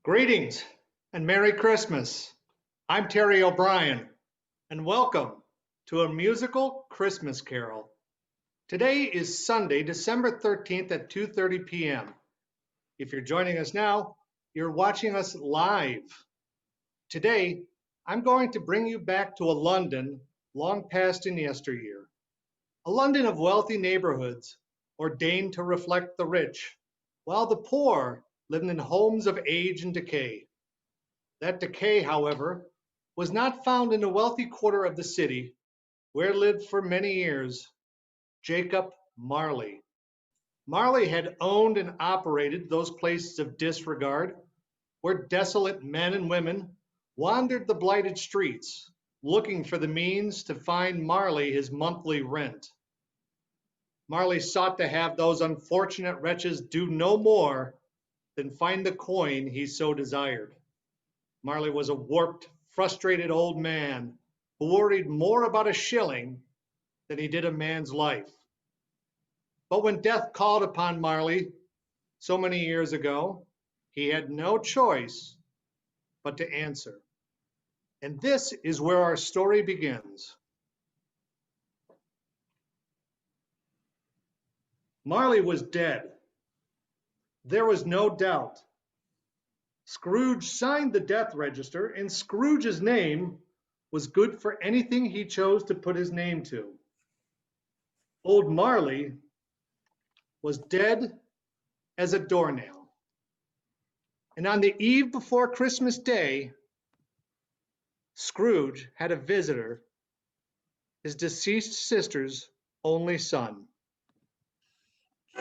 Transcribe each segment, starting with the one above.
Greetings and Merry Christmas. I'm Terry O'Brien, and welcome to a musical Christmas carol. Today is Sunday, December 13th at 2:30 p.m. If you're joining us now, you're watching us live. Today, I'm going to bring you back to a London long past in yesteryear. A London of wealthy neighborhoods ordained to reflect the rich, while the poor lived in homes of age and decay. That decay, however, was not found in the wealthy quarter of the city, where lived for many years Jacob Marley. Marley had owned and operated those places of disregard where desolate men and women wandered the blighted streets, looking for the means to find Marley his monthly rent. Marley sought to have those unfortunate wretches do no more than find the coin he so desired. Marley was a warped, frustrated old man who worried more about a shilling than he did a man's life. But when death called upon Marley so many years ago, he had no choice but to answer. And this is where our story begins. Marley was dead. There was no doubt. Scrooge signed the death register, and Scrooge's name was good for anything he chose to put his name to. Old Marley was dead as a doornail. And on the eve before Christmas Day, Scrooge had a visitor, his deceased sister's only son.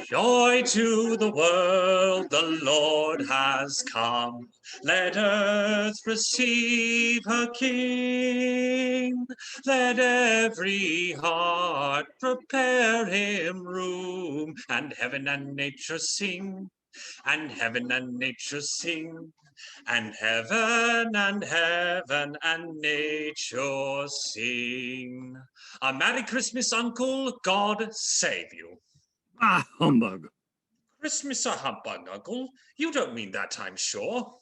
Joy to the world, the Lord has come. Let earth receive her King. Let every heart prepare him room, and heaven and nature sing, and heaven and nature sing, and heaven and nature sing. A Merry Christmas, Uncle. God save you. Ah, humbug. Christmas a humbug, Uncle? You don't mean that, I'm sure.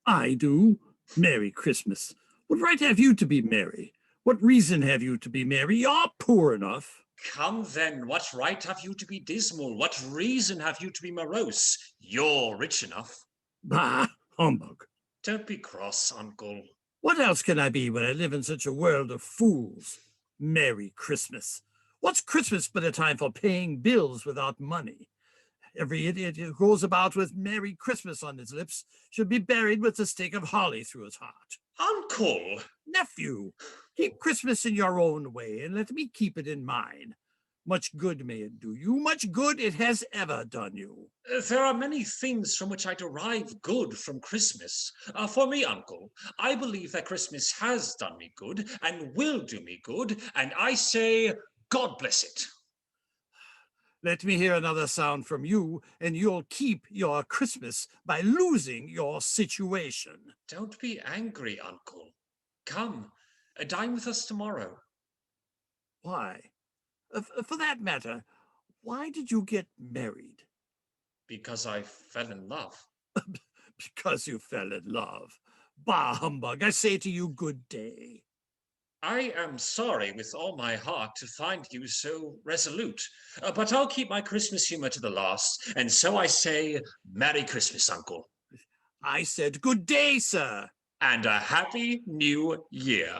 I do. Merry Christmas. What right have you to be merry? What reason have you to be merry? You're poor enough. Come then, what right have you to be dismal? What reason have you to be morose? You're rich enough. Bah, humbug. Don't be cross, Uncle. What else can I be when I live in such a world of fools? Merry Christmas. What's Christmas but a time for paying bills without money? Every idiot who goes about with Merry Christmas on his lips should be buried with a stake of holly through his heart. Uncle! Nephew, keep Christmas in your own way and let me keep it in mine. Much good may it do you, much good it has ever done you. There are many things from which I derive good from Christmas. For me, Uncle, I believe that Christmas has done me good and will do me good, and I say, God bless it. Let me hear another sound from you, and you'll keep your Christmas by losing your situation. Don't be angry, Uncle. Come, dine with us tomorrow. Why? For that matter, why did you get married? Because I fell in love. Because you fell in love. Bah, humbug, I say to you, good day. I am sorry with all my heart to find you so resolute, but I'll keep my Christmas humor to the last, and so I say, Merry Christmas, Uncle. I said, good day, sir. And a Happy New Year.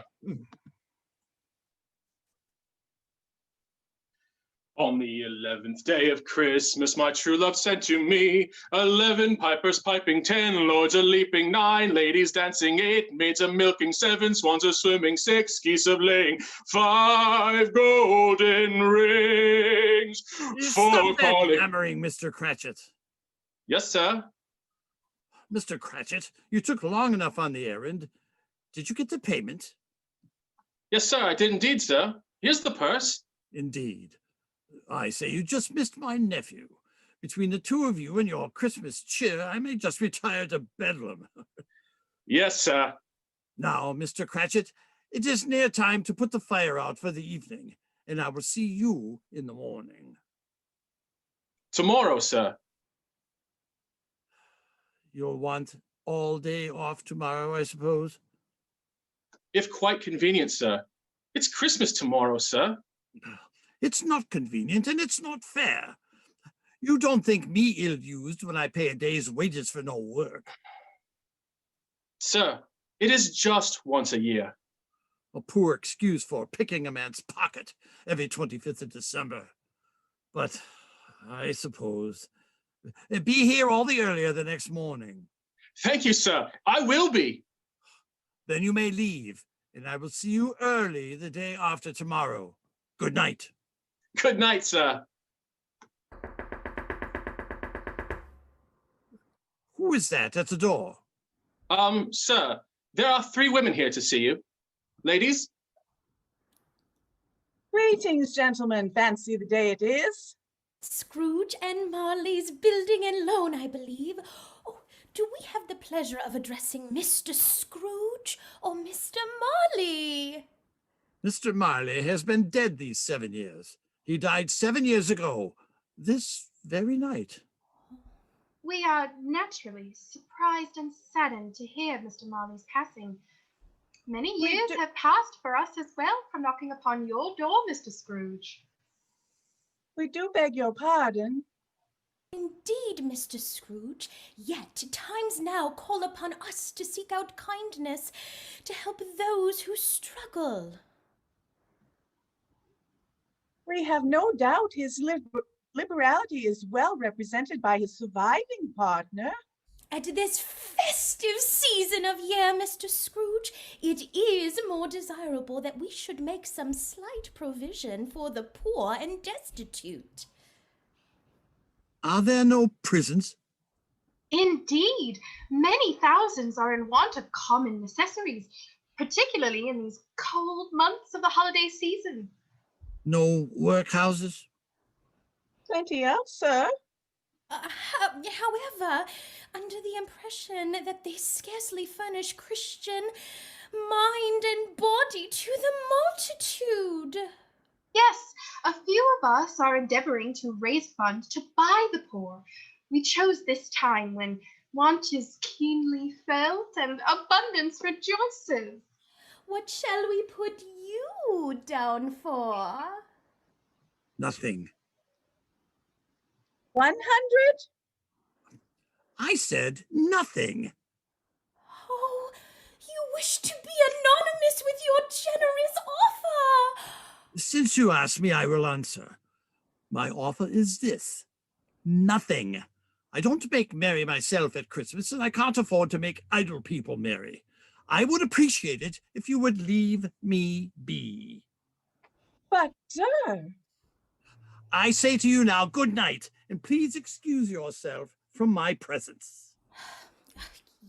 On the 11th day of Christmas, my true love sent to me 11 pipers piping, 10 lords a-leaping, 9 ladies dancing, 8 maids a-milking, 7 swans a-swimming, 6 geese a-laying, 5 golden rings. Stop that Calling. yammering, Mr. Cratchit. Yes, sir. Mr. Cratchit, you took long enough on the errand. Did you get the payment? Yes, sir, I did indeed, sir. Here's the purse. Indeed. I say you just missed my nephew. Between the two of you and your Christmas cheer, I may just retire to Bedlam. Yes, sir. Now, Mr. Cratchit, it is near time to put the fire out for the evening, and I will see you in the morning. Tomorrow, sir. You'll want all day off tomorrow, I suppose? If quite convenient, sir. It's Christmas tomorrow, sir. It's not convenient and it's not fair. You don't think me ill-used when I pay a day's wages for no work. Sir, it is just once a year. A poor excuse for picking a man's pocket every 25th of December. But I suppose. Be here all the earlier the next morning. Thank you, sir. I will be. Then you may leave, and I will see you early the day after tomorrow. Good night. Good night, sir. Who is that at the door? Sir, there are 3 women here to see you. Ladies? Greetings, gentlemen. Fancy the day it is. Scrooge and Marley's building and loan, I believe. Oh, do we have the pleasure of addressing Mr. Scrooge or Mr. Marley? Mr. Marley has been dead these 7 years. He died 7 years ago, this very night. We are naturally surprised and saddened to hear Mr. Marley's passing. Many years have passed for us as well from knocking upon your door, Mr. Scrooge. We do beg your pardon. Indeed, Mr. Scrooge, yet times now call upon us to seek out kindness, to help those who struggle. We have no doubt his liberality is well represented by his surviving partner. At this festive season of year, Mr. Scrooge, it is more desirable that we should make some slight provision for the poor and destitute. Are there no prisons? Indeed, many thousands are in want of common necessaries, particularly in these cold months of the holiday season. No workhouses? Plenty else, sir. However, under the impression that they scarcely furnish Christian mind and body to the multitude. Yes, a few of us are endeavoring to raise funds to buy the poor. We chose this time when want is keenly felt and abundance rejoices. What shall we put you down for? Nothing. 100? I said nothing. Oh, you wish to be anonymous with your generous offer. Since you asked me, I will answer. My offer is this. Nothing. I don't make merry myself at Christmas, and I can't afford to make idle people merry. I would appreciate it if you would leave me be. But, sir. I say to you now, good night, and please excuse yourself from my presence.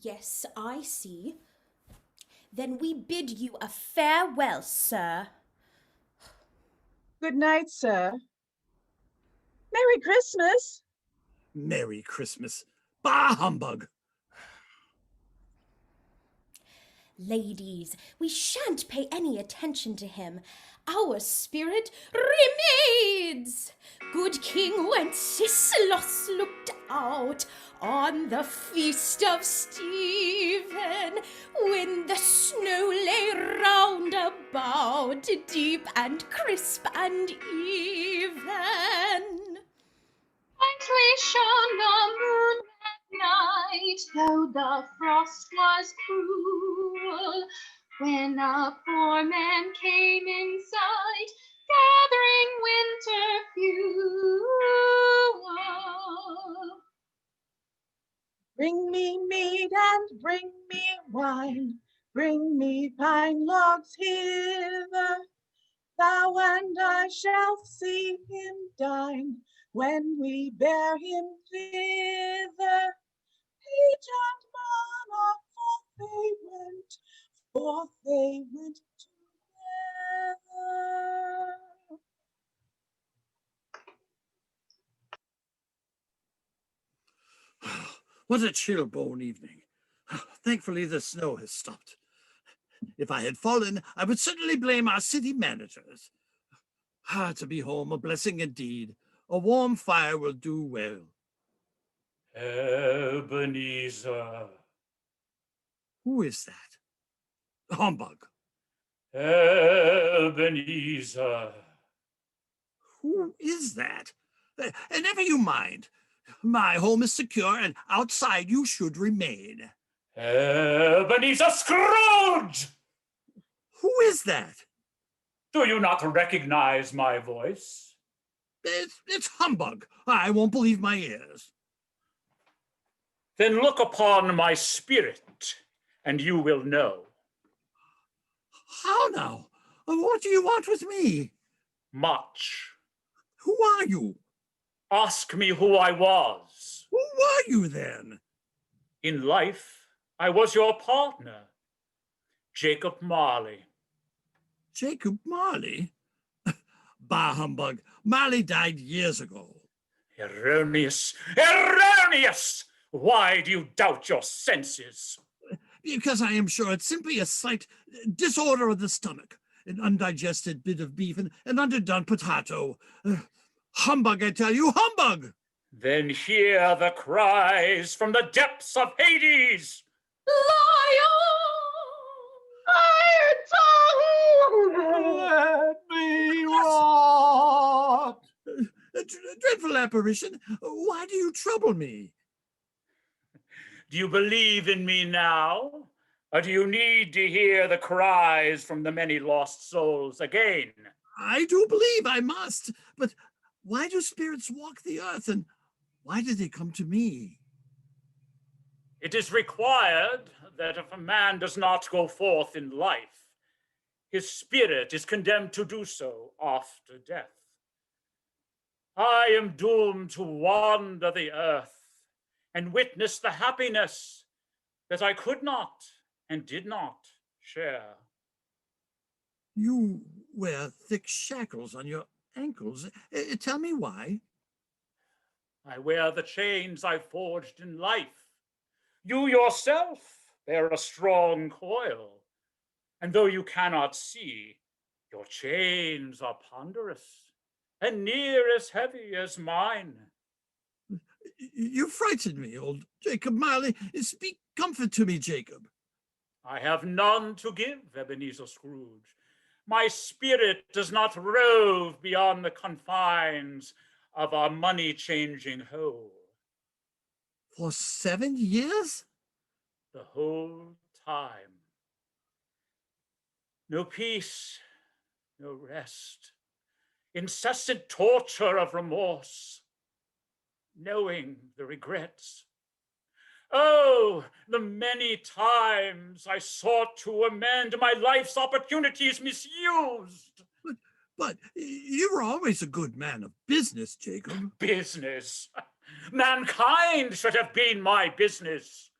Yes, I see. Then we bid you a farewell, sir. Good night, sir. Merry Christmas. Merry Christmas. Bah humbug. Ladies, we shan't pay any attention to him. Our spirit remains. Good King Wenceslas looked out on the feast of Stephen, when the snow lay round about, deep and crisp and even. Brightly shone the moon that night, though the frost was cruel. When a poor man came in sight, gathering winter fuel. Bring me mead and bring me wine, bring me pine logs hither. Thou and I shall see him dine when we bear him thither. Page and monarch, forth they went together. What a chill bone evening. Thankfully, the snow has stopped. If I had fallen, I would certainly blame our city managers. To be home, a blessing indeed. A warm fire will do well. Ebenezer. Who is that? Humbug. Ebenezer. Who is that? Never you mind. My home is secure, and outside you should remain. Ebenezer Scrooge! Who is that? Do you not recognize my voice? It's humbug. I won't believe my ears. Then look upon my spirit, and you will know. How now? What do you want with me? Much. Who are you? Ask me who I was. Who are you then? In life, I was your partner, Jacob Marley. Jacob Marley? Bah humbug. Marley died years ago. Erroneous! Erroneous! Why do you doubt your senses? Because I am sure it's simply a slight disorder of the stomach, an undigested bit of beef, and an underdone potato. Humbug, I tell you, humbug! Then hear the cries from the depths of Hades. Let me rot! Dreadful apparition, why do you trouble me? Do you believe in me now? Or do you need to hear the cries from the many lost souls again? I do believe I must, but why do spirits walk the earth, and why do they come to me? It is required that if a man does not go forth in life, his spirit is condemned to do so after death. I am doomed to wander the earth and witness the happiness that I could not and did not share. You wear thick shackles on your ankles. Tell me why. I wear the chains I forged in life. You yourself bear a strong coil, and though you cannot see, your chains are ponderous and near as heavy as mine. You frighten me, old Jacob Marley. Speak comfort to me, Jacob. I have none to give, Ebenezer Scrooge. My spirit does not rove beyond the confines of our money-changing hole. For 7 years? The whole time. No peace, no rest. Incessant torture of remorse. Knowing the regrets. Oh, the many times I sought to amend my life's opportunities misused. But you were always a good man of business, Jacob. Business? Mankind should have been my business.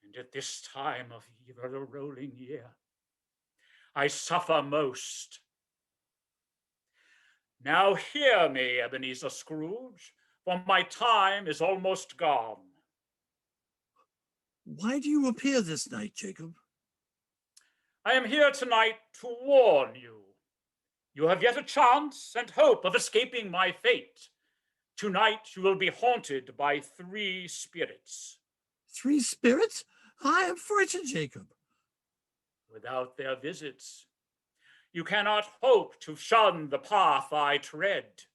And at this time of the rolling year, I suffer most. Now hear me, Ebenezer Scrooge, for my time is almost gone. Why do you appear this night, Jacob? I am here tonight to warn you. You have yet a chance and hope of escaping my fate. Tonight you will be haunted by 3 spirits. 3 spirits? I am frightened, Jacob. Without their visits, you cannot hope to shun the path I tread.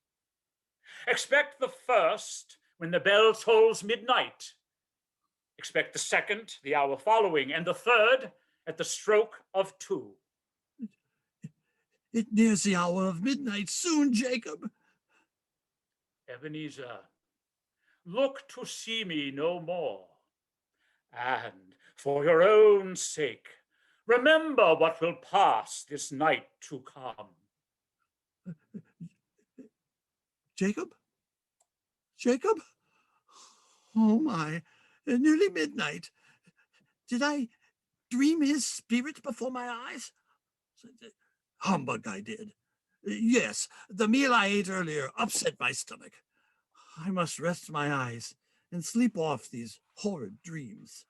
Expect the first when the bell tolls midnight. Expect the second the hour following, and the third at the stroke of 2. It nears the hour of midnight soon, Jacob. Ebenezer, look to see me no more. And for your own sake, remember what will pass this night to come. Jacob? Jacob? Oh my, nearly midnight. Did I dream his spirit before my eyes? Humbug, I did. Yes, the meal I ate earlier upset my stomach. I must rest my eyes and sleep off these horrid dreams.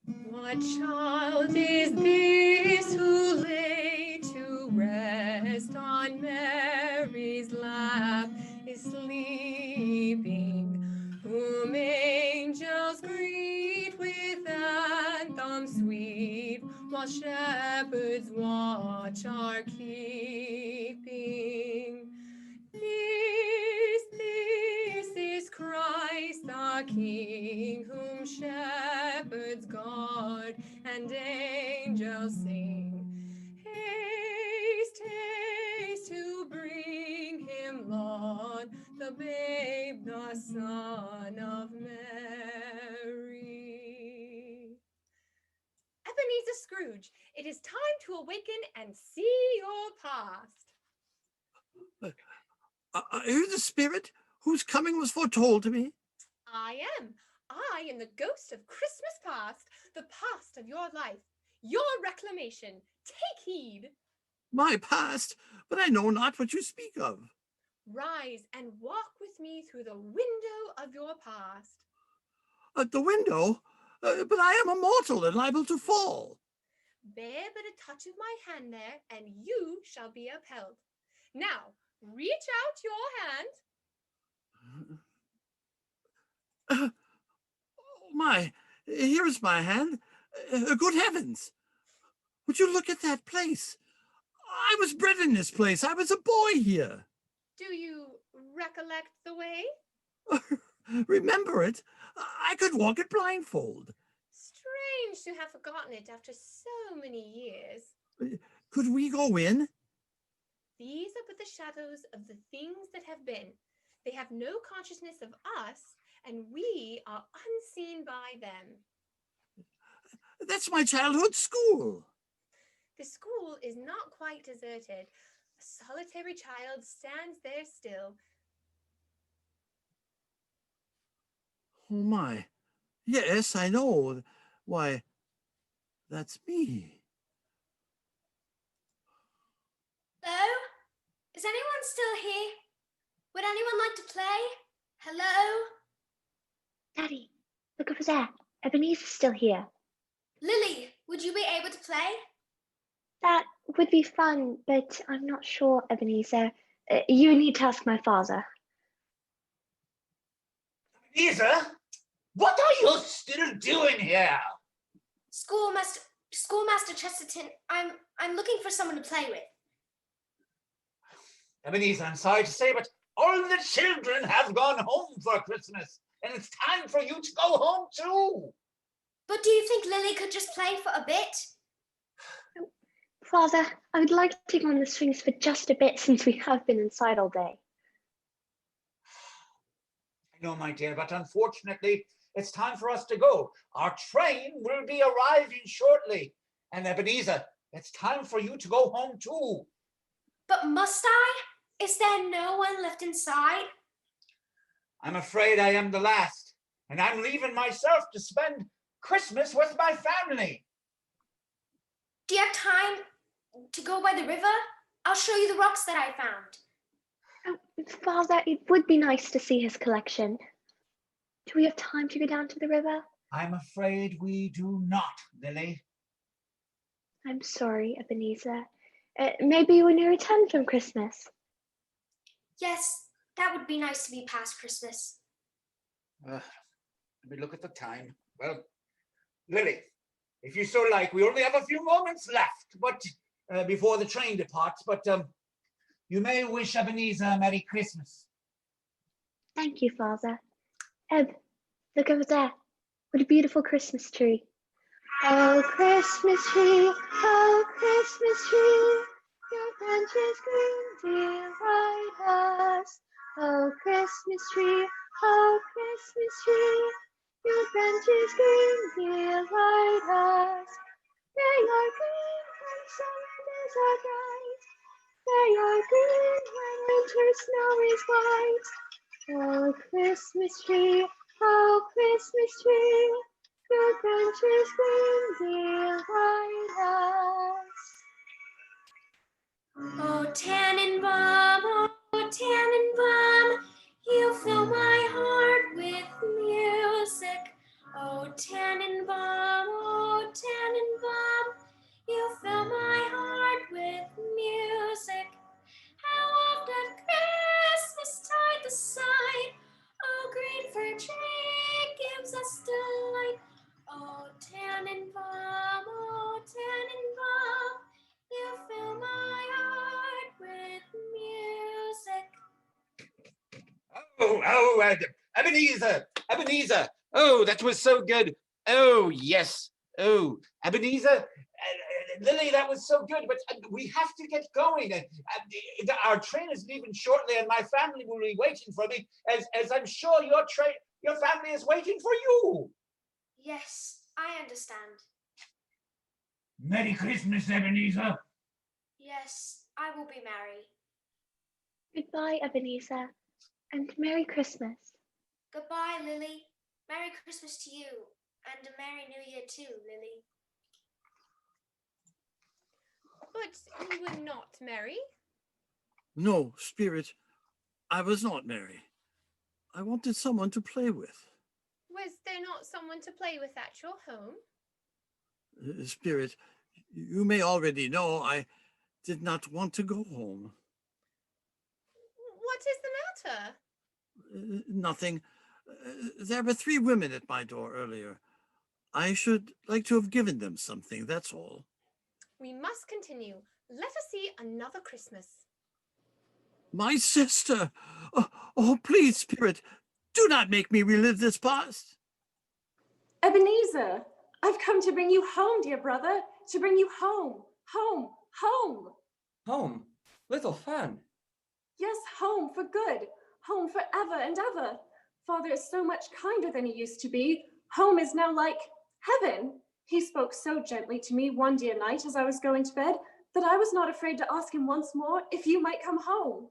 What child is this who lay to rest on Mary's lap is sleeping, whom angels greet with anthems sweet, while shepherds watch are keeping? This is Christ the King, whom shepherds guard and angels sing. Haste, haste to bring him, Lord, the babe, the Son of Mary. Ebenezer Scrooge, it is time to awaken and see your past. Are you the spirit whose coming was foretold to me? I am the ghost of Christmas past, the past of your life, your reclamation. Take heed. My past, but I know not what you speak of. Rise and walk with me through the window of your past. At the window? But I am a mortal and liable to fall. Bear but a touch of my hand there, and you shall be upheld. Now, reach out your hand. Oh my, here is my hand. Good heavens! Would you look at that place? I was bred in this place. I was a boy here. Do you recollect the way? Remember it? I could walk it blindfold. Strange to have forgotten it after so many years. Could we go in? These are but the shadows of the things that have been. They have no consciousness of us, and we are unseen by them. That's my childhood school. The school is not quite deserted. A solitary child stands there still. Oh my, yes, I know. Why, that's me. Hello? Is anyone still here? Would anyone like to play? Hello? Daddy, look over there. Ebenezer's still here. Lily, would you be able to play? That would be fun, but I'm not sure, Ebenezer. You need to ask my father. Ebenezer, what are you still doing here? Schoolmaster Chesterton, I'm looking for someone to play with. Ebenezer, I'm sorry to say, but all the children have gone home for Christmas, and it's time for you to go home too. But do you think Lily could just play for a bit? Father, I would like to go on the swings for just a bit since we have been inside all day. I know, my dear, but unfortunately, it's time for us to go. Our train will be arriving shortly. And Ebenezer, it's time for you to go home too. But must I? Is there no one left inside? I'm afraid I am the last, and I'm leaving myself to spend Christmas with my family. Do you have time to go by the river? I'll show you the rocks that I found. Oh, Father, it would be nice to see his collection. Do we have time to go down to the river? I'm afraid we do not, Lily. I'm sorry, Ebenezer. Maybe when you return from Christmas. Yes, that would be nice to be past Christmas. Let me look at the time. Well, Lily, if you so like, we only have a few moments left, but before the train departs. But you may wish Ebenezer a Merry Christmas. Thank you, Father. Eb, look over there. What a beautiful Christmas tree. Oh, Christmas tree, oh, Christmas tree, your branches green, dear, right us. Oh, Christmas tree, oh, Christmas tree, your branches green, dear, right us. They are green when summer days are bright. They are green when winter snow is white. Oh, Christmas tree, oh, Christmas tree, your branches green, dear, white us. Oh, Tannenbaum, oh, Tannenbaum, you fill my heart with music. Oh, Tannenbaum, you fill my heart with music. How oft at Christmas tide the sign, oh, green fir tree gives us delight. Oh, Tannenbaum, you fill my heart with music. Oh, Ebenezer, Ebenezer. Oh, that was so good. Oh, yes. Oh, Ebenezer, Lily, that was so good, but we have to get going. Our train is leaving shortly, and my family will be waiting for me, as I'm sure your family is waiting for you. Yes, I understand. Merry Christmas, Ebenezer. Yes, I will be merry. Goodbye, Ebenezer, and Merry Christmas. Goodbye, Lily. Merry Christmas to you, and a Merry New Year too, Lily. But you were not merry. No, Spirit, I was not merry. I wanted someone to play with. Was there not someone to play with at your home? Spirit, you may already know I did not want to go home. What is the matter? Nothing. There were 3 women at my door earlier. I should like to have given them something, that's all. We must continue. Let us see another Christmas. My sister! Oh, please, Spirit, do not make me relive this past. Ebenezer, I've come to bring you home, dear brother, to bring you home, home, home. Home? Little Fan. Yes, home for good, home forever and ever. Father is so much kinder than he used to be. Home is now like heaven. He spoke so gently to me one dear night as I was going to bed that I was not afraid to ask him once more if you might come home.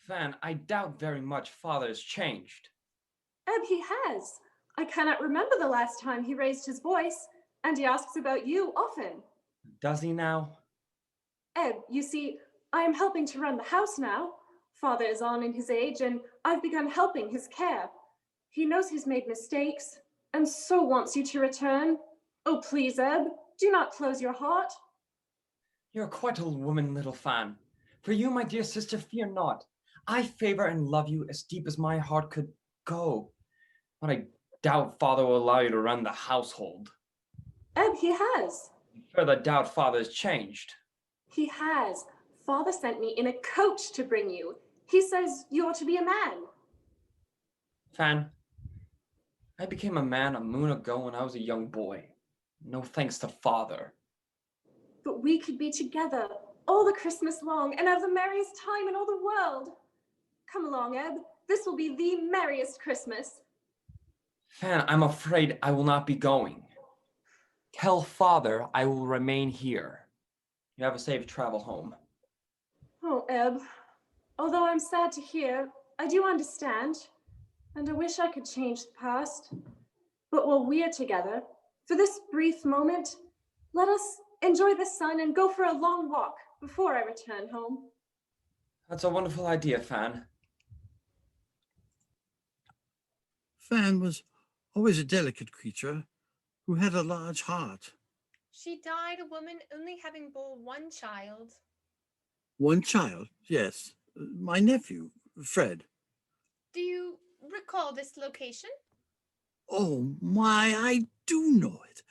Fan, I doubt very much Father has changed. Eb, he has. I cannot remember the last time he raised his voice, and he asks about you often. Does he now? Eb, you see, I am helping to run the house now. Father is on in his age, and I've begun helping his care. He knows he's made mistakes, and so wants you to return. Oh, please, Eb, do not close your heart. You're quite a woman, Little Fan. For you, my dear sister, fear not. I favor and love you as deep as my heart could go. But I doubt Father will allow you to run the household. Eb, he has. Further doubt Father has changed. He has. Father sent me in a coach to bring you. He says you ought to be a man. Fan, I became a man a moon ago when I was a young boy. No thanks to Father. But we could be together all the Christmas long and have the merriest time in all the world. Come along, Eb. This will be the merriest Christmas. Fan, I'm afraid I will not be going. Tell Father I will remain here. You have a safe travel home. Oh, Eb. Although I'm sad to hear, I do understand. And I wish I could change the past. But while we are together, for this brief moment, let us enjoy the sun and go for a long walk before I return home. That's a wonderful idea, Fan. Fan was always a delicate creature who had a large heart. She died a woman only having bore one child. One child, yes. My nephew, Fred. Do you recall this location? Oh my, I do know it.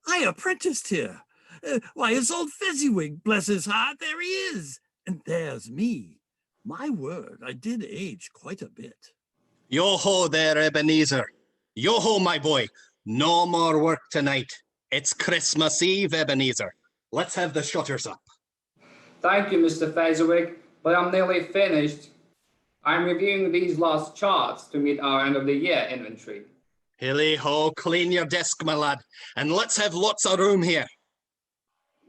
I apprenticed here. Why, it's old Fezziwig, bless his heart, there he is. And there's me. My word, I did age quite a bit. Yo-ho there, Ebenezer. Yo-ho, my boy. No more work tonight. It's Christmas Eve, Ebenezer. Let's have the shutters up. Thank you, Mr. Fezziwig, but I'm nearly finished. I'm reviewing these last charts to meet our end of the year inventory. Hilly-ho, clean your desk, my lad, and let's have lots of room here.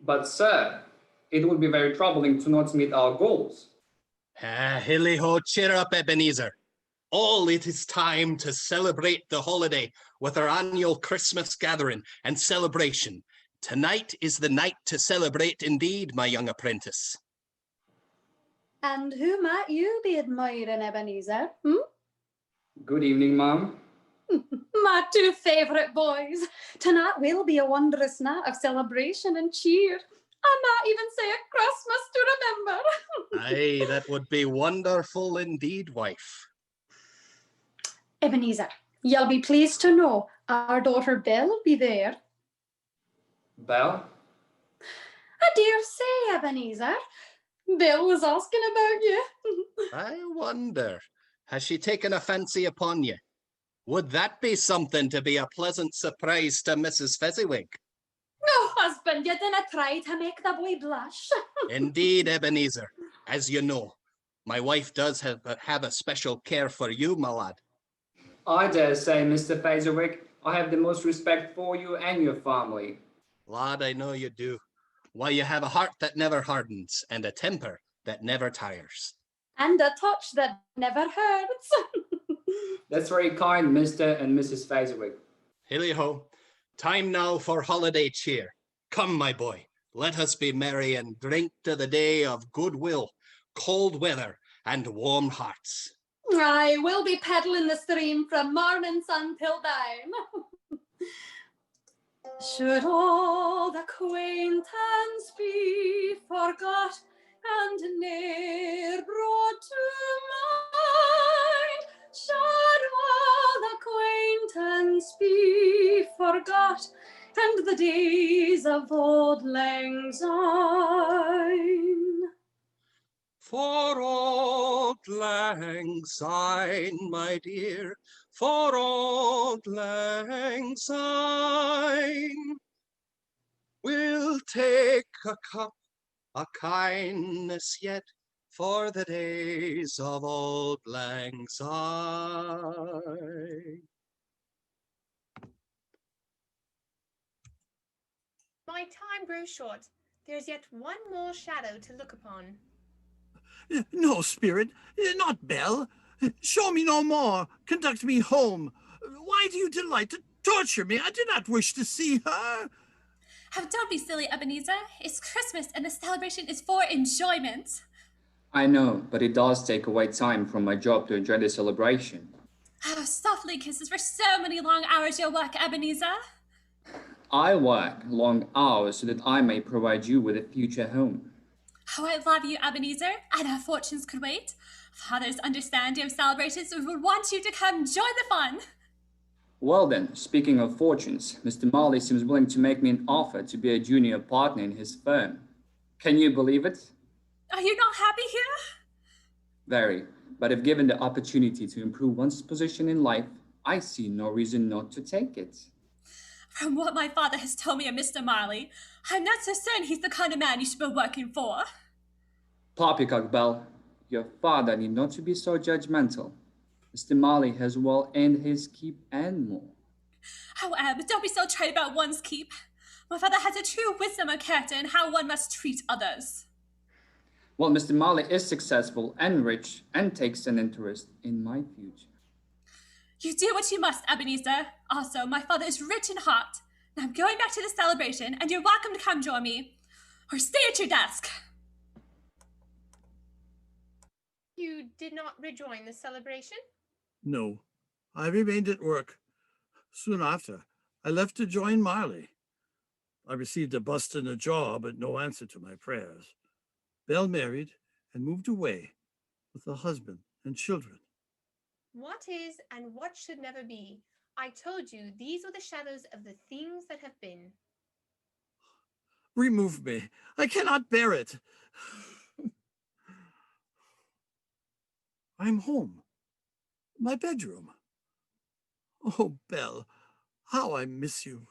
But sir, it would be very troubling to not meet our goals. Hilly-ho, cheer up, Ebenezer. All it is time to celebrate the holiday with our annual Christmas gathering and celebration. Tonight is the night to celebrate indeed, my young apprentice. And who might you be admiring, Ebenezer? Good evening, Mum. My two favourite boys. Tonight will be a wondrous night of celebration and cheer. I might even say a Christmas to remember. Aye, that would be wonderful indeed, wife. Ebenezer, you'll be pleased to know our daughter Belle will be there. Belle? I dare say, Ebenezer. Belle was asking about you. I wonder, has she taken a fancy upon you? Would that be something to be a pleasant surprise to Mrs. Fezziwig? No, husband, you didn't try to make the boy blush. Indeed, Ebenezer. As you know, my wife does have a special care for you, my lad. I dare say, Mr. Fezziwig, I have the most respect for you and your family. Lad, I know you do. Why, you have a heart that never hardens and a temper that never tires. And a touch that never hurts. That's very kind, Mr. and Mrs. Fezziwig. Hilly-ho, time now for holiday cheer. Come, my boy, let us be merry and drink to the day of goodwill, cold weather, and warm hearts. I will be peddling the stream from morning sun till dawn. Should all acquaintance be forgot and ne'er brought to mind, should all acquaintance be forgot and the days of old lang syne. For old lang syne, my dear, for old lang syne, we'll take a cup of kindness yet for the days of old lang syne. My time grows short. There's yet one more shadow to look upon. No, spirit, not Belle. Show me no more. Conduct me home. Why do you delight to torture me? I do not wish to see her. Oh, don't be silly, Ebenezer. It's Christmas and the celebration is for enjoyment. I know, but it does take away time from my job to enjoy the celebration. Oh, softly kisses for so many long hours you'll work, Ebenezer. I work long hours so that I may provide you with a future home. Oh, I love you, Ebenezer, and our fortunes could wait. Father's understanding of celebrations would want you to come join the fun. Well then, speaking of fortunes, Mr. Marley seems willing to make me an offer to be a junior partner in his firm. Can you believe it? Are you not happy here? Very, but if given the opportunity to improve one's position in life, I see no reason not to take it. From what my father has told me of Mr. Marley, I'm not so certain he's the kind of man you should be working for. Poppycock Bell, your father need not to be so judgmental. Mr. Marley has well earned his keep and more. Oh, but don't be so trite about one's keep. My father has a true wisdom of character in how one must treat others. Well, Mr. Marley is successful and rich and takes an interest in my future. You do what you must, Ebenezer. Also, my father is rich in heart. Now I'm going back to the celebration, and you're welcome to come join me. Or stay at your desk. You did not rejoin the celebration? No, I remained at work. Soon after, I left to join Marley. I received a bust in the jaw, but no answer to my prayers. Belle married and moved away with a husband and children. What is and what should never be? I told you these are the shadows of the things that have been. Remove me. I cannot bear it. I'm home. My bedroom. Oh, Belle, how I miss you.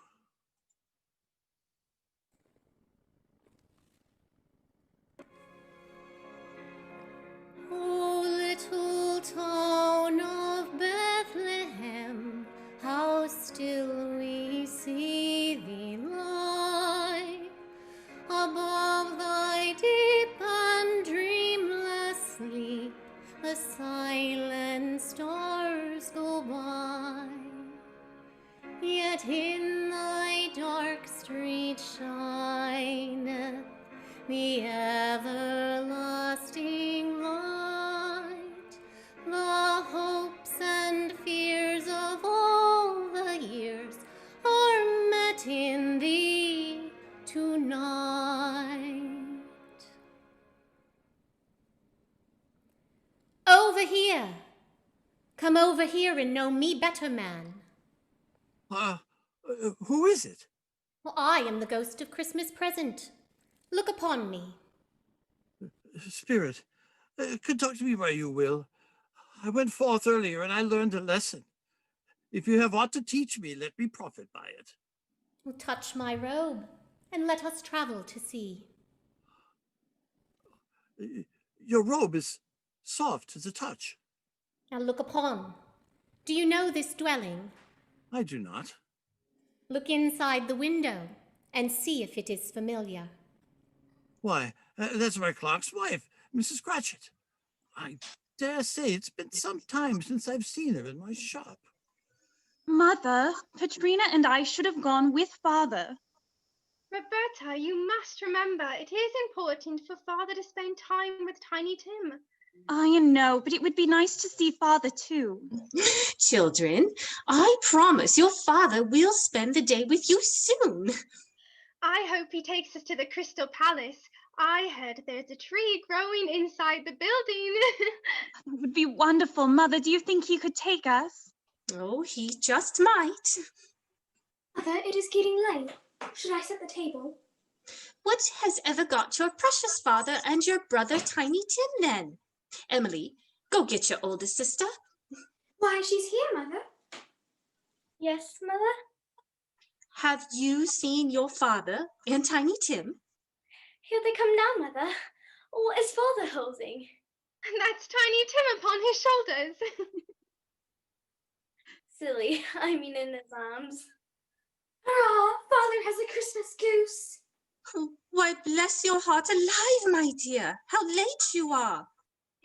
town of Bethlehem, how still we see thee lie. Above thy deep and dreamless sleep, the silent stars go by. Yet in thy dark street shineth the everlasting light. The hopes and fears of all the years are met in thee tonight. Over here. Come over here and know me better, man. Who is it? Well, I am the ghost of Christmas present. Look upon me. Spirit, conduct me where you will. I went forth earlier and I learned a lesson. If you have aught to teach me, let me profit by it. Well, touch my robe and let us travel to see. Your robe is soft to the touch. Now look upon. Do you know this dwelling? I do not. Look inside the window and see if it is familiar. Why, that's my clerk's wife, Mrs. Cratchit. I dare say it's been some time since I've seen her in my shop. Mother, Katrina and I should have gone with Father. Roberta, you must remember, it is important for Father to spend time with Tiny Tim. I know, but it would be nice to see Father too. Children, I promise your father will spend the day with you soon. I hope he takes us to the Crystal Palace. I heard there's a tree growing inside the building. That would be wonderful. Mother, do you think he could take us? Oh, he just might. Mother, it is getting late. Should I set the table? What has ever got your precious father and your brother Tiny Tim then? Emily, go get your oldest sister. Why, she's here, Mother. Yes, Mother? Have you seen your father and Tiny Tim? Here they come now, Mother. What is Father holding? And that's Tiny Tim upon his shoulders. Silly, I mean in his arms. Hurrah! Father has a Christmas goose. Oh, why, bless your heart alive, my dear. How late you are.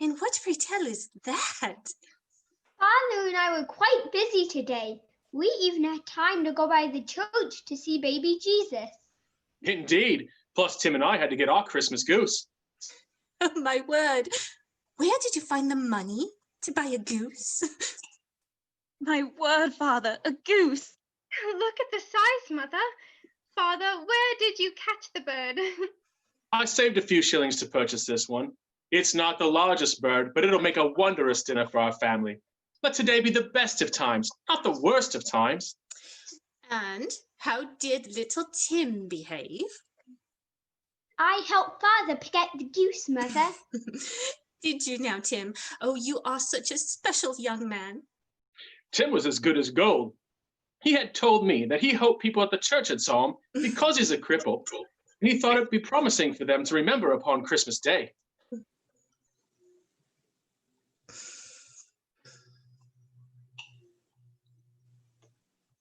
And what, pray tell, is that? Father and I were quite busy today. We even had time to go by the church to see baby Jesus. Indeed. Plus, Tim and I had to get our Christmas goose. Oh, my word. Where did you find the money to buy a goose? My word, Father, a goose. Look at the size, Mother. Father, where did you catch the bird? I saved a few shillings to purchase this one. It's not the largest bird, but it'll make a wondrous dinner for our family. Let today be the best of times, not the worst of times. And how did little Tim behave? I helped Father pick out the goose, Mother. Did you now, Tim? Oh, you are such a special young man. Tim was as good as gold. He had told me that he hoped people at the church had saw him because he's a cripple, and he thought it'd be promising for them to remember upon Christmas Day.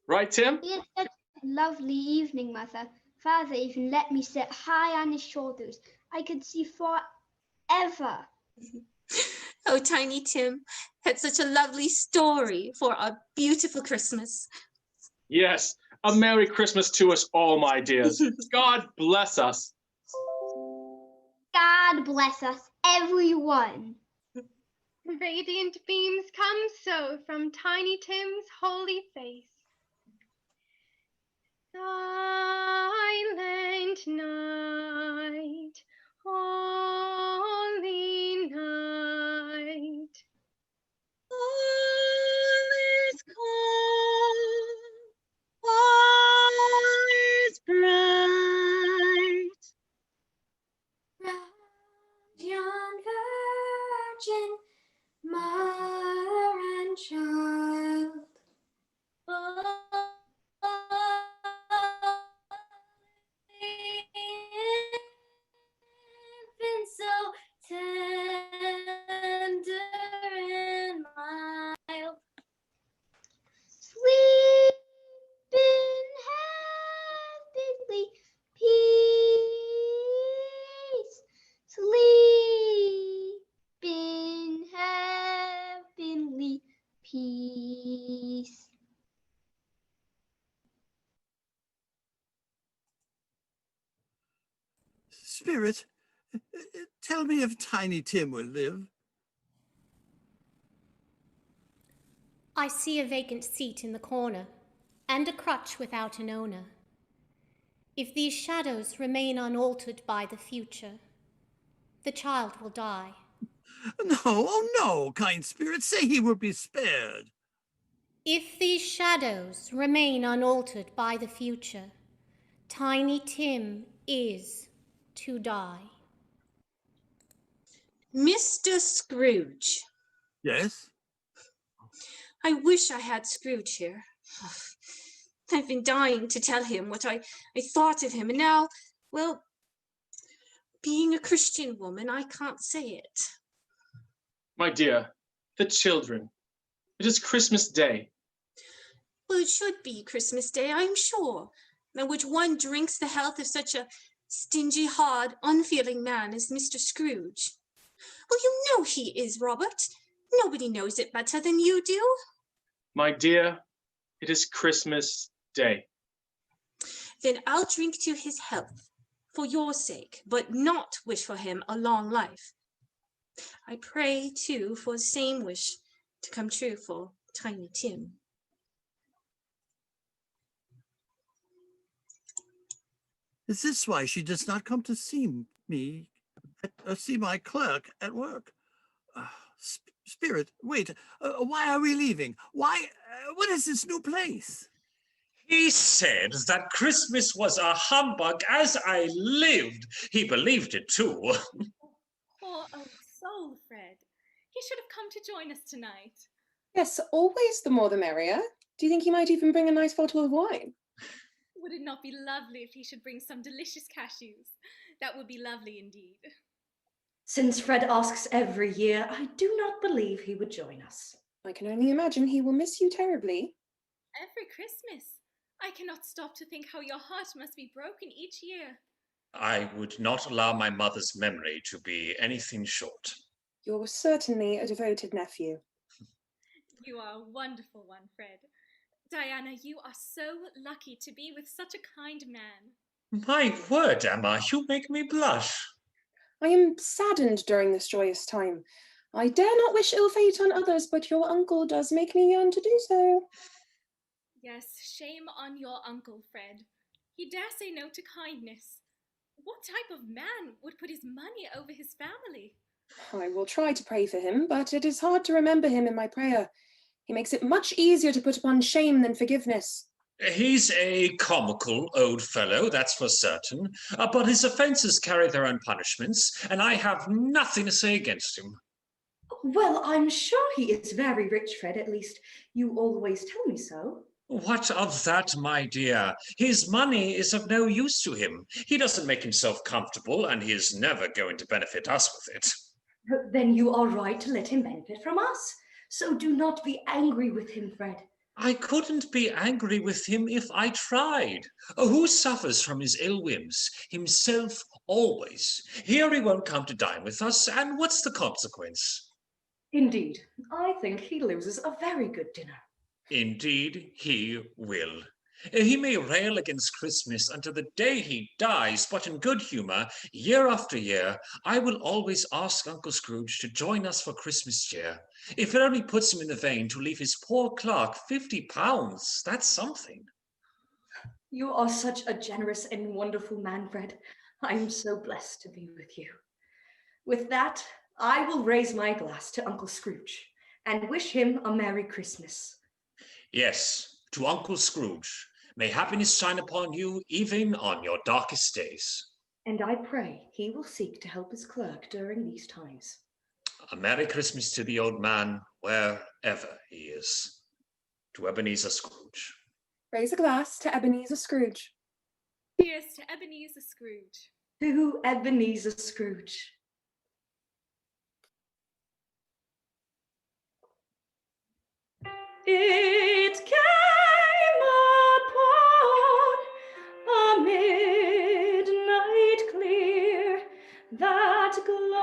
Right, Tim? We had such a lovely evening, Mother. Father even let me sit high on his shoulders. I could see forever. Oh, Tiny Tim had such a lovely story for our beautiful Christmas. Yes, a Merry Christmas to us all, my dears. God bless us. God bless us, everyone. Radiant beams come so from Tiny Tim's holy face. Silent night, holy night. All is calm, all is bright. Round yon virgin, mother and child. Spirit, tell me if Tiny Tim will live. I see a vacant seat in the corner, and a crutch without an owner. If these shadows remain unaltered by the future, the child will die. No, oh no, kind spirit, say he will be spared. If these shadows remain unaltered by the future, Tiny Tim is to die. Mr. Scrooge. Yes? I wish I had Scrooge here. I've been dying to tell him what I thought of him, and now, well, being a Christian woman, I can't say it. My dear, the children. It is Christmas Day. Well, it should be Christmas Day, I'm sure, on which one drinks the health of such a stingy, hard, unfeeling man as Mr. Scrooge. Well, you know he is, Robert. Nobody knows it better than you do. My dear, it is Christmas Day. Then I'll drink to his health, for your sake, but not wish for him a long life. I pray, too, for the same wish to come true for Tiny Tim. Is this why she does not come to see me, see my clerk at work? Spirit, wait, why are we leaving? Why, what is this new place? He said that Christmas was a humbug as I lived. He believed it too. Poor old soul, Fred. He should have come to join us tonight. Yes, always the more the merrier. Do you think he might even bring a nice bottle of wine? Would it not be lovely if he should bring some delicious cashews? That would be lovely indeed. Since Fred asks every year, I do not believe he would join us. I can only imagine he will miss you terribly. Every Christmas. I cannot stop to think how your heart must be broken each year. I would not allow my mother's memory to be anything short. You're certainly a devoted nephew. You are a wonderful one, Fred. Diana, you are so lucky to be with such a kind man. My word, Emma, you make me blush. I am saddened during this joyous time. I dare not wish ill fate on others, but your uncle does make me yearn to do so. Yes, shame on your uncle, Fred. He dare say no to kindness. What type of man would put his money over his family? I will try to pray for him, but it is hard to remember him in my prayer. He makes it much easier to put upon shame than forgiveness. He's a comical old fellow, that's for certain, but his offences carry their own punishments, and I have nothing to say against him. Well, I'm sure he is very rich, Fred. At least you always tell me so. What of that, my dear? His money is of no use to him. He doesn't make himself comfortable, and he is never going to benefit us with it. Then you are right to let him benefit from us. So do not be angry with him, Fred. I couldn't be angry with him if I tried. Who suffers from his ill whims? Himself always. Here he won't come to dine with us, and what's the consequence? Indeed, I think he loses a very good dinner. Indeed, he will. He may rail against Christmas until the day he dies, but in good humour, year after year, I will always ask Uncle Scrooge to join us for Christmas cheer. If it only puts him in the vein to leave his poor clerk £50, that's something. You are such a generous and wonderful man, Fred. I'm so blessed to be with you. With that, I will raise my glass to Uncle Scrooge and wish him a Merry Christmas. Yes, to Uncle Scrooge. May happiness shine upon you even on your darkest days. And I pray he will seek to help his clerk during these times. A Merry Christmas to the old man, wherever he is. To Ebenezer Scrooge. Raise a glass to Ebenezer Scrooge. Here's to Ebenezer Scrooge. To Ebenezer Scrooge. It came upon a midnight clear that glorious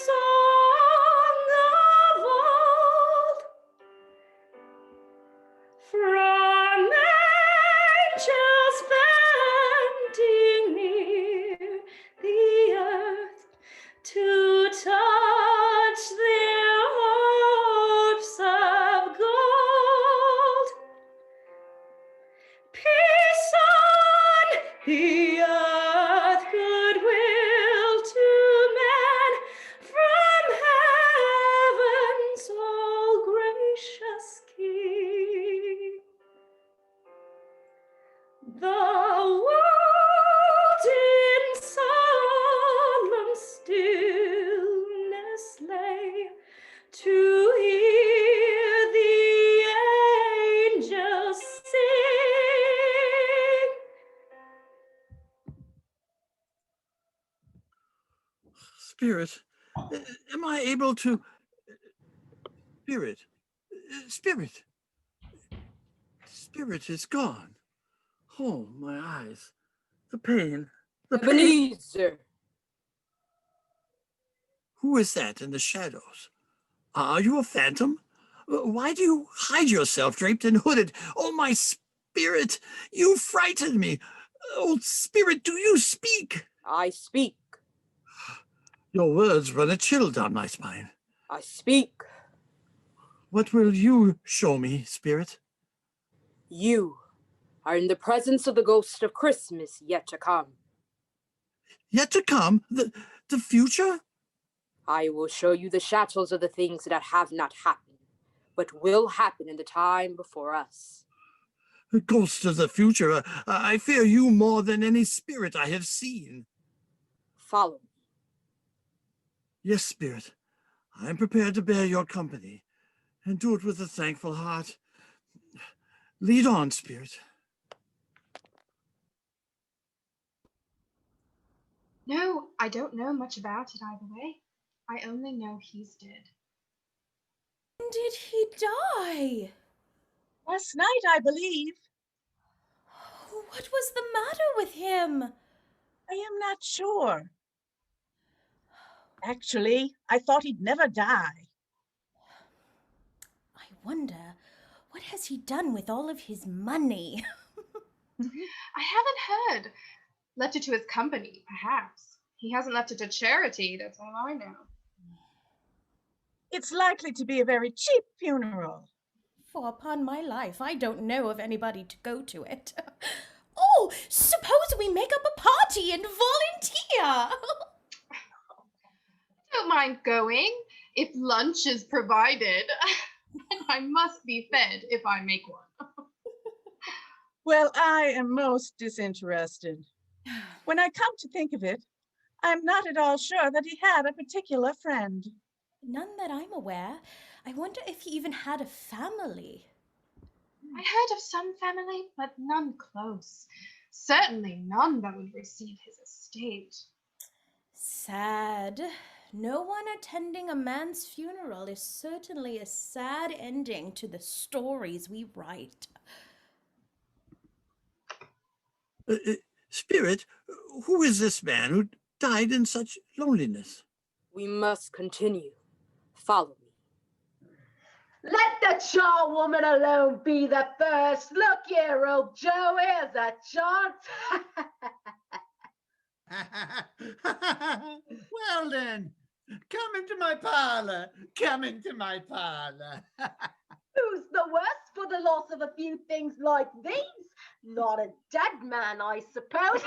song of old from angels bending near Spirit, am I able to... Spirit, Spirit is gone. Oh, my eyes. The pain. The pain. Ebenezer! Who is that in the shadows? Are you a phantom? Why do you hide yourself draped and hooded? Oh, my spirit, you frighten me. Oh, spirit, do you speak? I speak. Your words run a chill down my spine. I speak. What will you show me, spirit? You are in the presence of the ghost of Christmas yet to come. Yet to come? The future? I will show you the shadows of the things that have not happened, but will happen in the time before us. Ghost of the future, I fear you more than any spirit I have seen. Follow me. Yes, spirit, I am prepared to bear your company, and do it with a thankful heart. Lead on, spirit. No, I don't know much about it either way. I only know he's dead. When did he die? Last night, I believe. What was the matter with him? I am not sure. Actually, I thought he'd never die. I wonder, what has he done with all of his money? I haven't heard. Left it to his company, perhaps. He hasn't left it to charity, that's all I know. It's likely to be a very cheap funeral. For upon my life, I don't know of anybody to go to it. Oh, suppose we make up a party and volunteer. Don't mind going, if lunch is provided. And I must be fed if I make one. Well, I am most disinterested. When I come to think of it, I'm not at all sure that he had a particular friend. None that I'm aware. I wonder if he even had a family. I heard of some family, but none close. Certainly none that would receive his estate. Sad. No one attending a man's funeral is certainly a sad ending to the stories we write. Spirit, who is this man who died in such loneliness? We must continue. Follow me. Let the charwoman alone be the first. Look here, old Joe, here's a chance. Well then, come into my parlor. Come into my parlor. Who's the worse for the loss of a few things like these? Not a dead man, I suppose.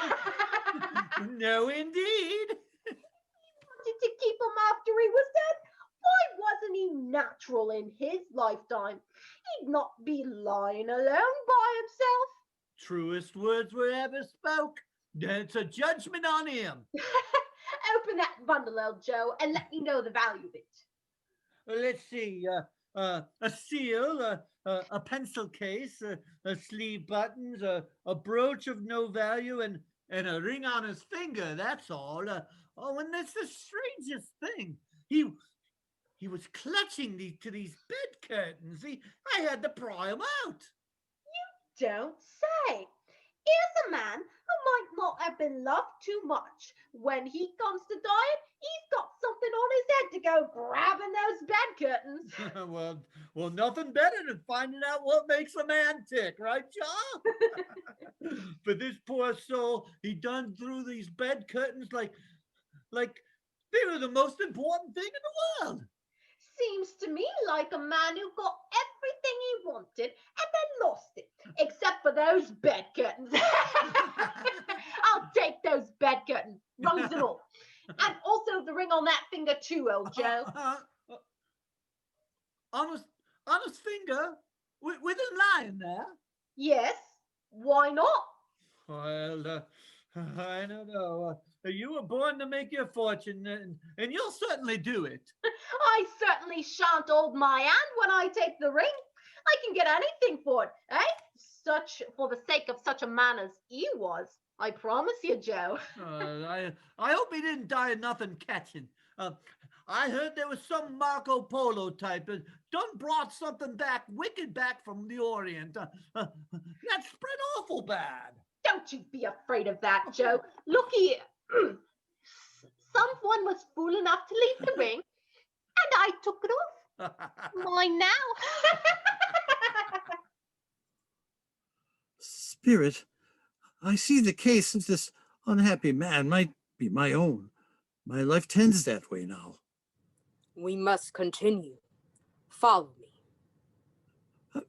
No, indeed. Wanted to keep him after he was dead. Why wasn't he natural in his lifetime? He'd not be lying alone by himself. Truest words were ever spoke. It's a judgment on him. Open that bundle, old Joe, and let me know the value of it. Let's see. A seal, a pencil case, a sleeve buttons, a brooch of no value, and a ring on his finger. That's all. Oh, and that's the strangest thing. He was clutching to these bed curtains. I had to pry him out. You don't say. Here's a man who might not have been loved too much. When he comes to dying, he's got something on his head to go grabbing those bed curtains. well, nothing better than finding out what makes a man tick, right, John? But this poor soul, he done through these bed curtains like they were the most important thing in the world. Seems to me like a man who got everything he wanted and then lost it, except for those bed curtains. I'll take those bed curtains, rungs and all. And also the ring on that finger too, old Joe. On his finger? With a lion there? Yes, why not? Well, I don't know. You were born to make your fortune, and you'll certainly do it. I certainly shan't hold my hand when I take the ring. I can get anything for it, eh? For the sake of such a man as he was. I promise you, Joe. I hope he didn't die of nothing catching. I heard there was some Marco Polo type done brought something back, wicked back from the Orient. That spread awful bad. Don't you be afraid of that, Joe. Look here. Someone was fool enough to leave the ring, and I took it off. Mine now. Spirit, I see the case of this unhappy man might be my own. My life tends that way now. We must continue. Follow me.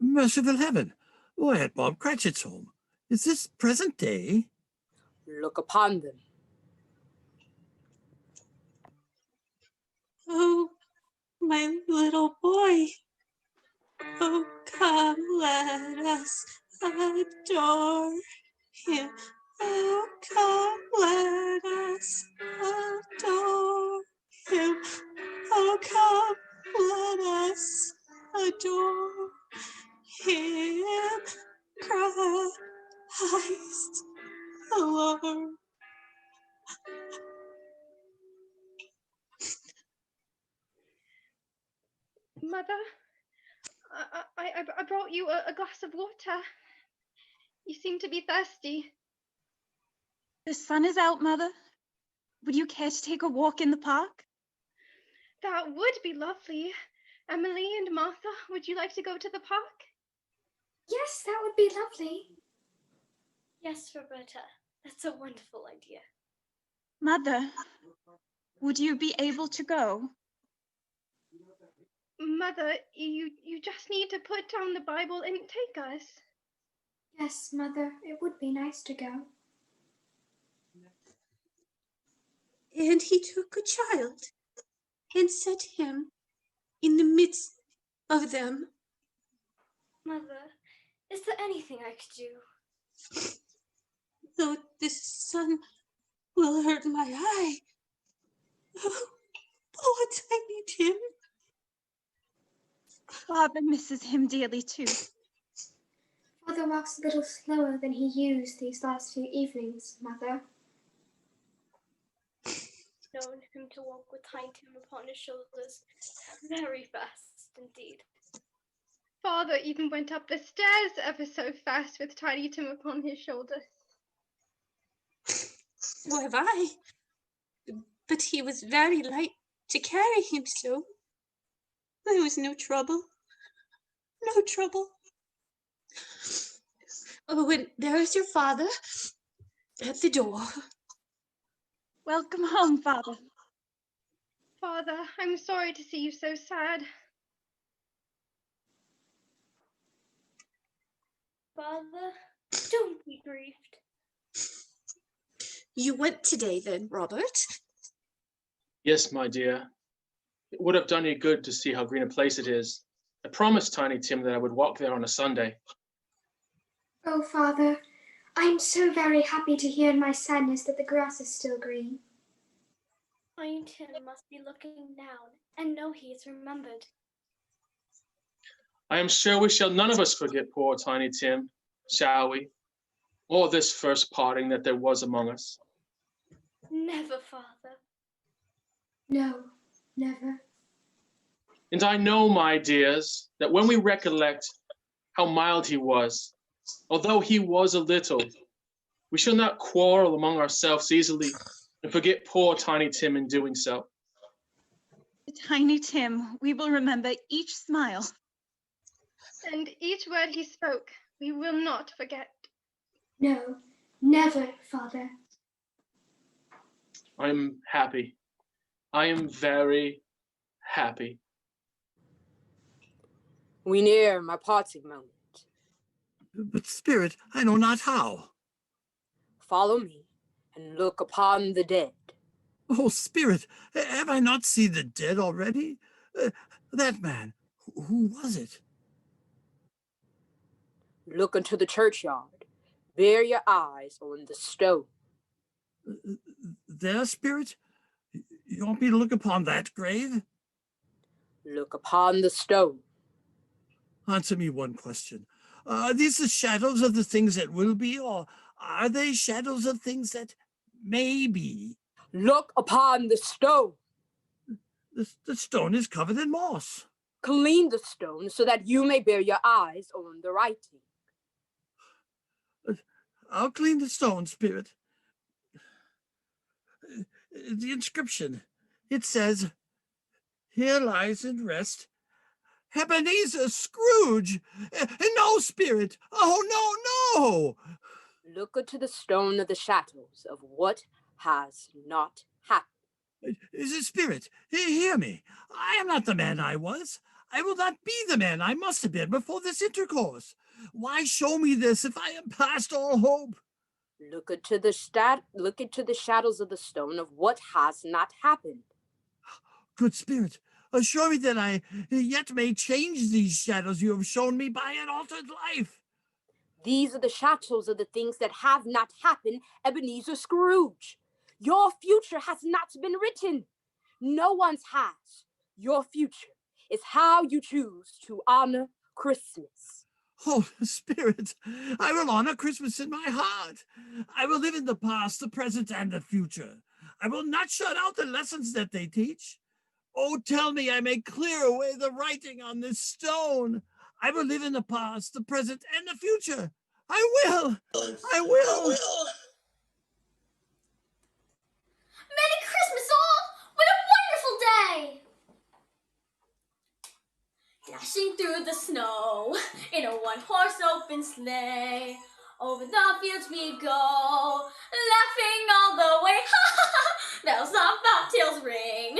Merciful heaven, we're at Bob Cratchit's home. Is this present day? Look upon them. Oh, my little boy. Oh, come, let us adore him. Oh, come, let us adore him. Oh, come, let us adore him. Christ the Lord. Mother, I brought you a glass of water. You seem to be thirsty. The sun is out, Mother. Would you care to take a walk in the park? That would be lovely. Emily and Martha, would you like to go to the park? Yes, that would be lovely. Yes, Roberta, that's a wonderful idea. Mother, would you be able to go? Mother, you just need to put down the Bible and take us. Yes, Mother, it would be nice to go. And he took a child and set him in the midst of them. Mother, is there anything I could do? Though the sun will hurt my eye. Oh, poor Tiny Tim. Father misses him dearly too. Father walks a little slower than he used these last few evenings, Mother. Known him to walk with Tiny Tim upon his shoulders very fast indeed. Father even went up the stairs ever so fast with Tiny Tim upon his shoulders. So have I. But he was very light to carry him so. There was no trouble. No trouble. Oh, and there is your father at the door. Welcome home, Father. Father, I'm sorry to see you so sad. Father, don't be grieved. You went today then, Robert? Yes, my dear. It would have done you good to see how green a place it is. I promised Tiny Tim that I would walk there on a Sunday. Oh, Father, I am so very happy to hear in my sadness that the grass is still green. Tiny Tim must be looking down and know he is remembered. I am sure we shall none of us forget poor Tiny Tim, shall we? Or this first parting that there was among us. Never, Father. No, never. And I know, my dears, that when we recollect how mild he was, although he was a little, we shall not quarrel among ourselves easily and forget poor Tiny Tim in doing so. Tiny Tim, we will remember each smile. And each word he spoke, we will not forget. No, never, Father. I am happy. I am very happy. We near my parting moment. But, Spirit, I know not how. Follow me and look upon the dead. Oh, Spirit, have I not seen the dead already? That man, who was it? Look into the churchyard. Bear your eyes on the stone. There, Spirit? You want me to look upon that grave? Look upon the stone. Answer me one question. Are these the shadows of the things that will be, or are they shadows of things that may be? Look upon the stone. The stone is covered in moss. Clean the stone so that you may bear your eyes on the writing. I'll clean the stone, Spirit. The inscription, it says, "Here lies in rest Ebenezer Scrooge." No, Spirit. Oh, no. Look into the stone of the shadows of what has not happened. Spirit, hear me. I am not the man I was. I will not be the man I must have been before this intercourse. Why show me this if I am past all hope? Look into the shadows of the stone of what has not happened. Good Spirit, assure me that I yet may change these shadows you have shown me by an altered life. These are the shadows of the things that have not happened, Ebenezer Scrooge. Your future has not been written. No one's has. Your future is how you choose to honor Christmas. Oh, Spirit, I will honor Christmas in my heart. I will live in the past, the present, and the future. I will not shut out the lessons that they teach. Oh, tell me I may clear away the writing on this stone. I will live in the past, the present, and the future. I will. Merry Christmas, all! What a wonderful day! Dashing through the snow in a one-horse open sleigh. Over the fields we go, laughing all the way. Ha ha ha! Bells on bobtails ring,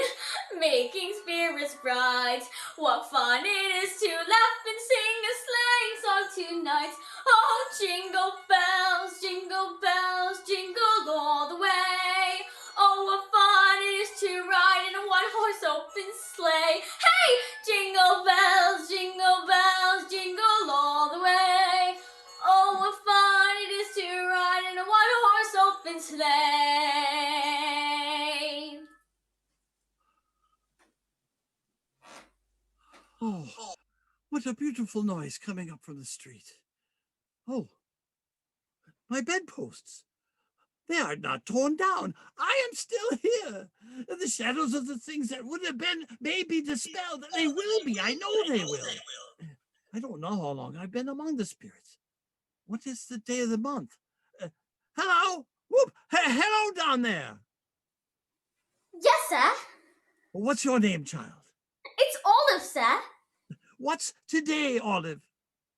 making spirits bright. What fun it is to laugh and sing a sleighing song tonight. Oh, jingle bells, jingle all the way. Oh, what fun it is to ride in a one-horse open sleigh. Hey! Jingle bells, jingle all the way. Oh, what fun it is to ride in a one-horse open sleigh. Oh, what a beautiful noise coming up from the street. Oh, my bedposts. They are not torn down. I am still here. The shadows of the things that would have been may be dispelled. They will be. I know they will. I don't know how long I've been among the spirits. What is the day of the month? Hello? Whoop! Hello down there. Yes, sir. What's your name, child? It's Olive, sir. What's today, Olive?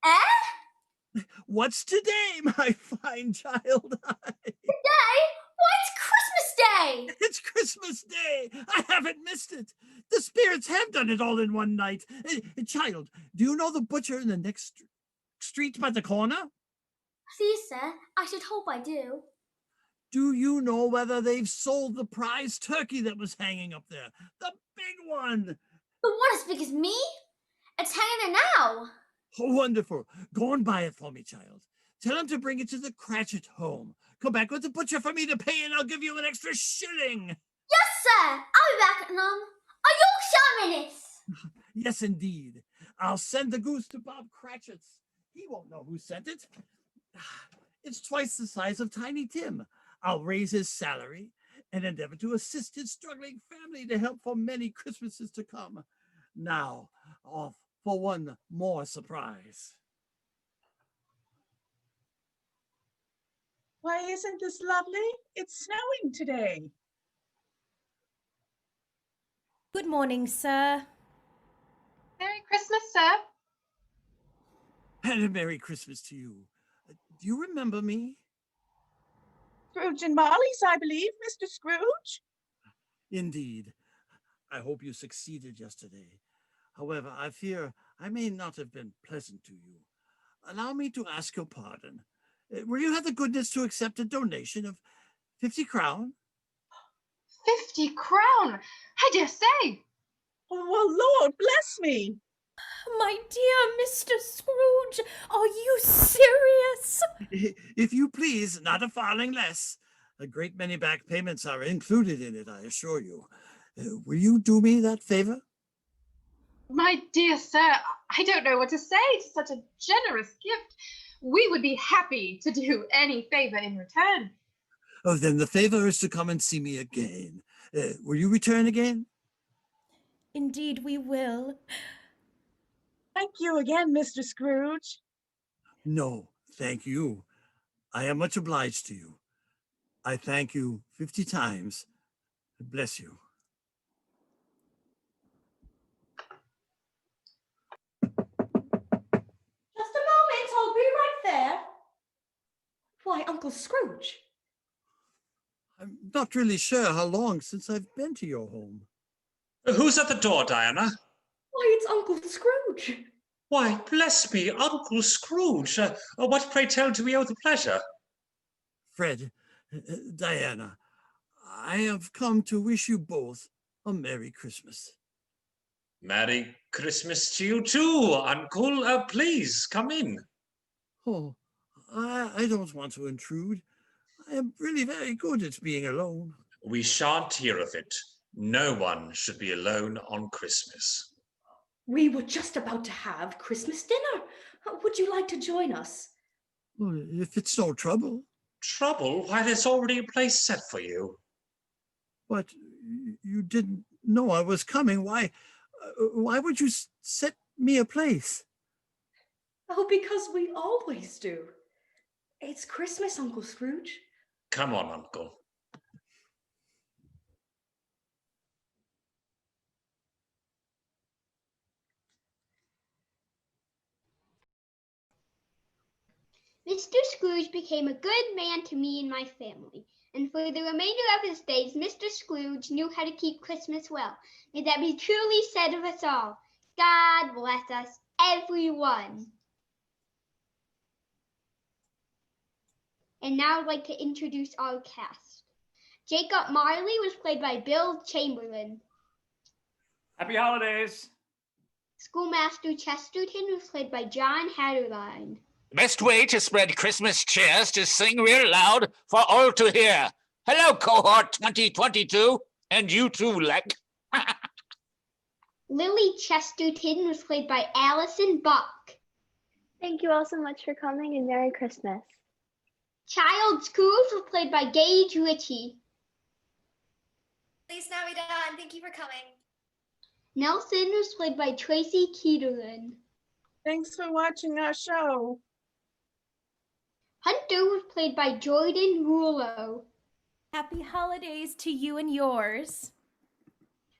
Eh? What's today, my fine child? Today? Why, it's Christmas Day! It's Christmas Day! I haven't missed it! The spirits have done it all in one night. Child, do you know the butcher in the next street by the corner? See, sir, I should hope I do. Do you know whether they've sold the prize turkey that was hanging up there? The big one! The one as big as me? It's hanging there now. Oh, wonderful. Go and buy it for me, child. Tell him to bring it to the Cratchit home. Come back with the butcher for me to pay, and I'll give you an extra shilling. Yes, sir. I'll be back in a Yorkshire minute. Yes, indeed. I'll send the goose to Bob Cratchit's. He won't know who sent it. It's twice the size of Tiny Tim. I'll raise his salary and endeavor to assist his struggling family to help for many Christmases to come. Now, off for one more surprise. Why, isn't this lovely? It's snowing today. Good morning, sir. Merry Christmas, sir. And a Merry Christmas to you. Do you remember me? Scrooge and Marley's, I believe, Mr. Scrooge. Indeed. I hope you succeeded yesterday. However, I fear I may not have been pleasant to you. Allow me to ask your pardon. Will you have the goodness to accept a donation of 50 crown? 50 crown? I dare say. Oh, well, Lord bless me. My dear Mr. Scrooge, are you serious? If you please, not a farthing less. A great many back payments are included in it, I assure you. Will you do me that favor? My dear sir, I don't know what to say to such a generous gift. We would be happy to do any favor in return. Oh, then the favor is to come and see me again. Will you return again? Indeed we will. Thank you again, Mr. Scrooge. No, thank you. I am much obliged to you. I thank you 50 times. Bless you. Just a moment, I'll be right there. Why, Uncle Scrooge. I'm not really sure how long since I've been to your home. Who's at the door, Diana? Why, it's Uncle Scrooge. Why, bless me, Uncle Scrooge. What, pray tell, do we owe the pleasure? Fred, Diana, I have come to wish you both a Merry Christmas. Merry Christmas to you too, Uncle. Please, come in. Oh, I don't want to intrude. I am really very good at being alone. We shan't hear of it. No one should be alone on Christmas. We were just about to have Christmas dinner. Would you like to join us? Well, if it's no trouble. Trouble? Why, there's already a place set for you. But you didn't know I was coming. Why would you set me a place? Oh, because we always do. It's Christmas, Uncle Scrooge. Come on, Uncle. Mr. Scrooge became a good man to me and my family, and for the remainder of his days, Mr. Scrooge knew how to keep Christmas well. May that be truly said of us all. God bless us, everyone. And now I'd like to introduce our cast. Jacob Marley was played by Bill Chamberlain. Happy holidays. Schoolmaster Chesterton was played by John Hatterline. The best way to spread Christmas cheer is to sing real loud for all to hear. Hello, cohort 2022, and you too, Leck. Lily Chesterton was played by Allison Buck. Thank you all so much for coming, and Merry Christmas. Child Scrooge was played by Gage Ritchie. Feliz Navidad, and thank you for coming. Nelson was played by Tracy Keeterlin. Thanks for watching our show. Hunter was played by Jordan Rulo. Happy holidays to you and yours.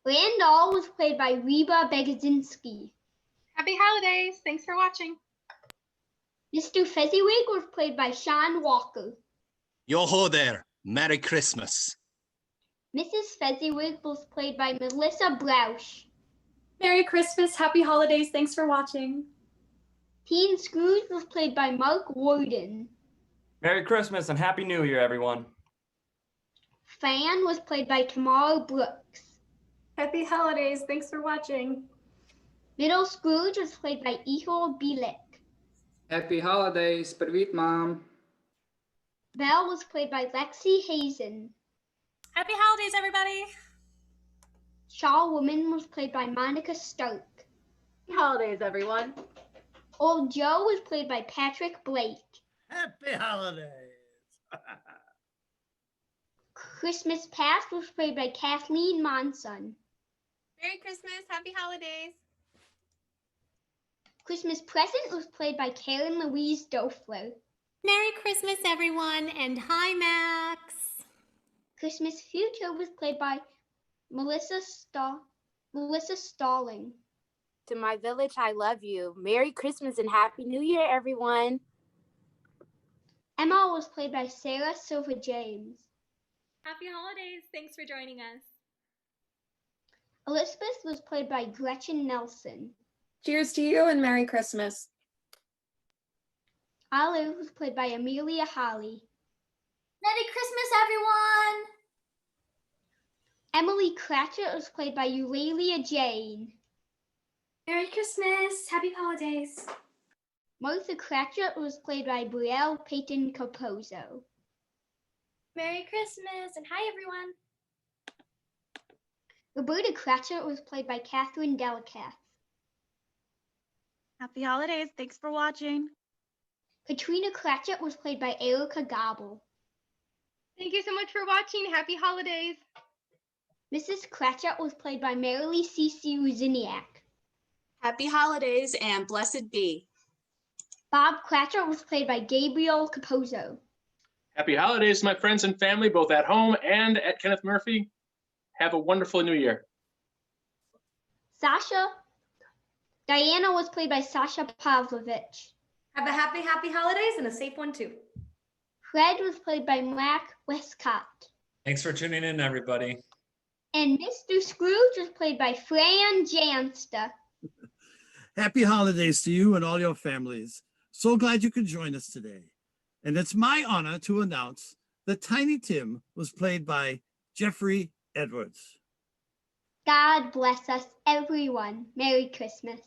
Randall was played by Reba Begazinski. Happy holidays. Thanks for watching. Mr. Fezziwig was played by Sean Walker. Yo-ho there. Merry Christmas. Mrs. Fezziwig was played by Melissa Broush. Merry Christmas, happy holidays, thanks for watching. Teen Scrooge was played by Mark Warden. Merry Christmas and Happy New Year, everyone. Fan was played by Tamara Brooks. Happy holidays, thanks for watching. Middle Scrooge was played by Ihor Bilek. Happy holidays, Привет, Mom. Belle was played by Lexi Hazen. Happy holidays, everybody. Charwoman was played by Monica Stark. Happy holidays, everyone. Old Joe was played by Patrick Blake. Happy holidays. Christmas Past was played by Kathleen Monson. Merry Christmas. Happy holidays. Christmas Present was played by Karen Louise Dofler. Merry Christmas, everyone, and hi, Max. Christmas Future was played by Melissa Stalling. To my village, I love you. Merry Christmas and Happy New Year, everyone. Emma was played by Sarah Silva James. Happy holidays. Thanks for joining us. Elizabeth was played by Gretchen Nelson. Cheers to you and Merry Christmas. Olive was played by Amelia Holly. Merry Christmas, everyone! Emily Cratchit was played by Eulalia Jane. Merry Christmas, happy holidays. Martha Cratchit was played by Brielle Peyton Capozzo. Merry Christmas, and hi, everyone. Roberta Cratchit was played by Catherine Delacath. Happy holidays, thanks for watching. Katrina Cratchit was played by Erica Gobble. Thank you so much for watching. Happy holidays. Mrs. Cratchit was played by Marley C.C. Ruziniak. Happy holidays and blessed be. Bob Cratchit was played by Gabriel Capozzo. Happy holidays, my friends and family, both at home and at Kenneth Murphy. Have a wonderful new year. Diana was played by Sasha Pavlovich. Have a happy holidays and a safe one too. Fred was played by Mac Westcott. Thanks for tuning in, everybody. And Mr. Scrooge was played by Fran Janster. Happy holidays to you and all your families. So glad you could join us today. And it's my honor to announce that Tiny Tim was played by Jeffrey Edwards. God bless us, everyone. Merry Christmas.